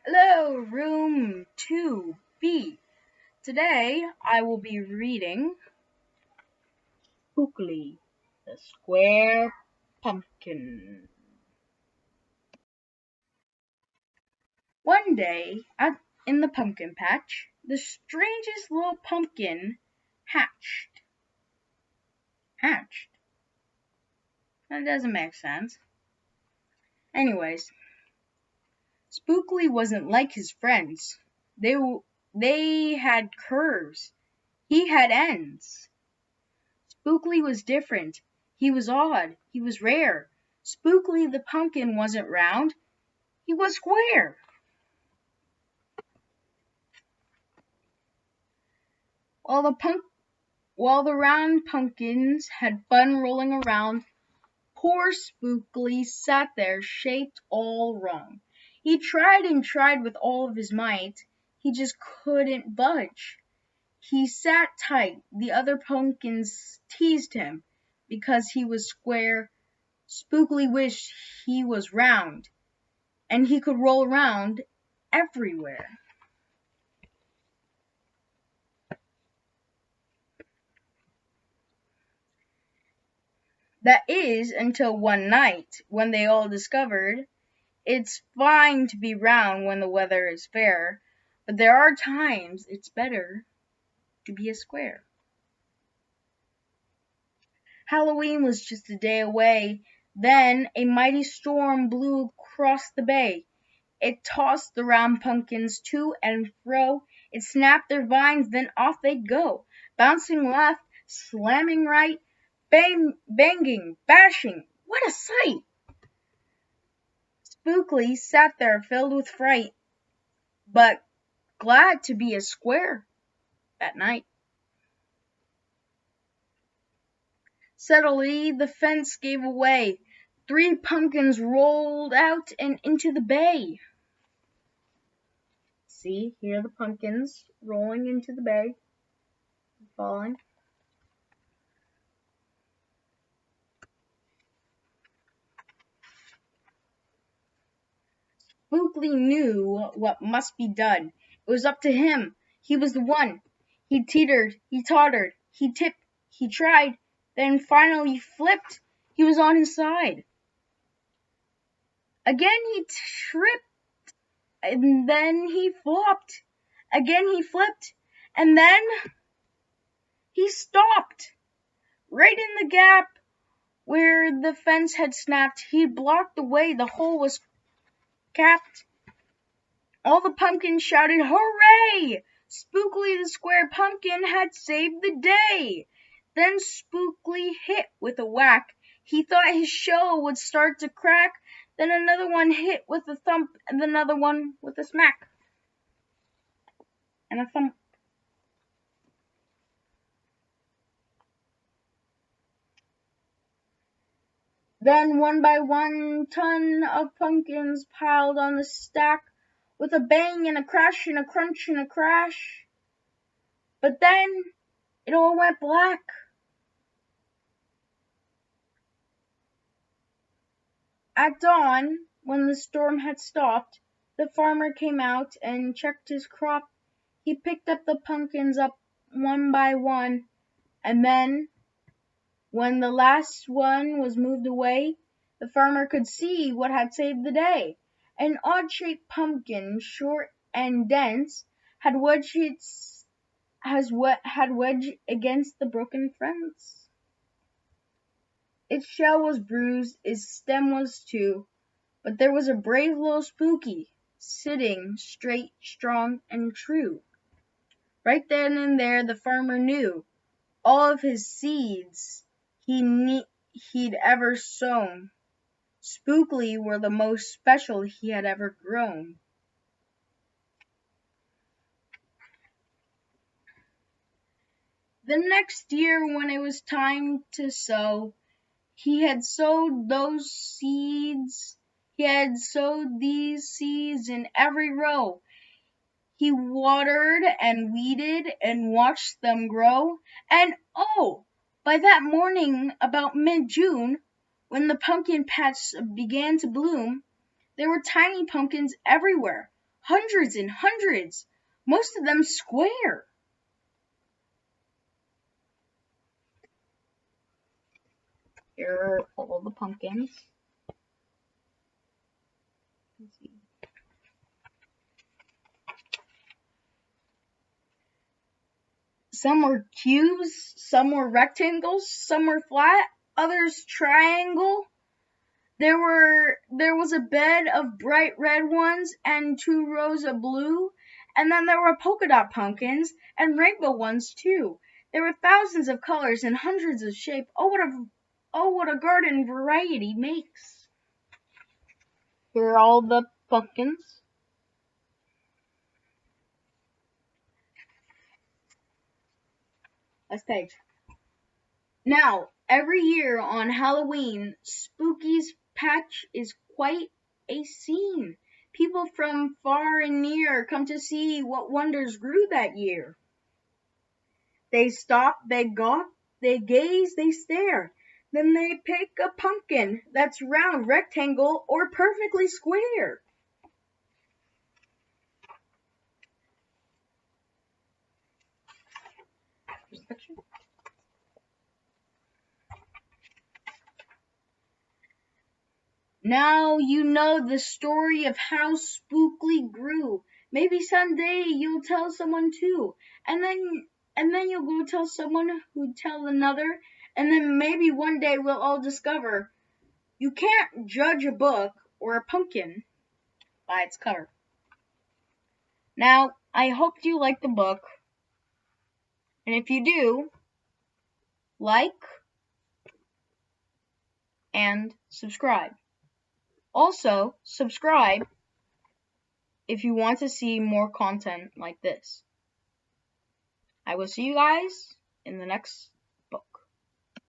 Hello, room 2B. Today I will be reading Spookley, the Square Pumpkin. One day, in the pumpkin patch, the strangest little pumpkin hatched. Hatched? That doesn't make sense. Anyways, Spookley wasn't like his friends. They had curves. He had ends. Spookley was different. He was odd. He was rare. Spookley the pumpkin wasn't round. He was square. While the round pumpkins had fun rolling around, poor Spookley sat there shaped all wrong. He tried and tried with all of his might. He just couldn't budge. He sat tight. The other pumpkins teased him because he was square. Spookley wished he was round, and he could roll around everywhere. That is, until one night, when they all discovered it's fine to be round when the weather is fair, but there are times it's better to be a square. Halloween was just a day away. Then a mighty storm blew across the bay. It tossed the round pumpkins to and fro. It snapped their vines, then off they'd go, bouncing left, slamming right, banging, bashing. What a sight! Spookley sat there filled with fright, but glad to be a square that night. Suddenly the fence gave way. 3 pumpkins rolled out and into the bay. See, here are the pumpkins rolling into the bay, falling. Spookley knew what must be done. It was up to him. He was the one. He teetered, he tottered, he tipped, he tried, then finally flipped. He was on his side. Again he tripped, and then he flopped. Again he flipped, and then he stopped. Right in the gap where the fence had snapped, he blocked the way. The hole was capped. All the pumpkins shouted, "Hooray!" Spookley the square pumpkin had saved the day. Then Spookley hit with a whack. He thought his shell would start to crack. Then another one hit with a thump, and another one with a smack. And a thump. Then one by one, ton of pumpkins piled on the stack, with a bang and a crash and a crunch and a crash. But then it all went black. At dawn, when the storm had stopped, the farmer came out and checked his crop. He picked up the pumpkins up one by one, and then, when the last one was moved away, the farmer could see what had saved the day. An odd-shaped pumpkin, short and dense, had wedged against the broken fence. Its shell was bruised, its stem was too, but there was a brave little Spooky, sitting straight, strong, and true. Right then and there the farmer knew all of his seeds he'd ever sown. Spookley were the most special he had ever grown. The next year, when it was time to sow, he had sowed those seeds. He had sowed these seeds in every row. He watered and weeded and watched them grow. And oh, by that morning, about mid-June, when the pumpkin patch began to bloom, there were tiny pumpkins everywhere, hundreds and hundreds, most of them square. Here are all the pumpkins. Let's see. Some were cubes, some were rectangles, some were flat, others triangle. There was a bed of bright red ones and 2 rows of blue, and then there were polka dot pumpkins and rainbow ones too. There were thousands of colors and hundreds of shapes. Oh what a garden variety makes. Here are all the pumpkins. Last page. Now, every year on Halloween, Spooky's patch is quite a scene. People from far and near come to see what wonders grew that year. They stop, they gawk, they gaze, they stare. Then they pick a pumpkin that's round, rectangle, or perfectly square. Now you know the story of how Spookley grew. Maybe someday you'll tell someone too. And then you'll go tell someone who'll tell another. And then maybe one day we'll all discover you can't judge a book or a pumpkin by its cover. Now, I hope you like the book. And if you do, like and subscribe. Also, subscribe if you want to see more content like this. I will see you guys in the next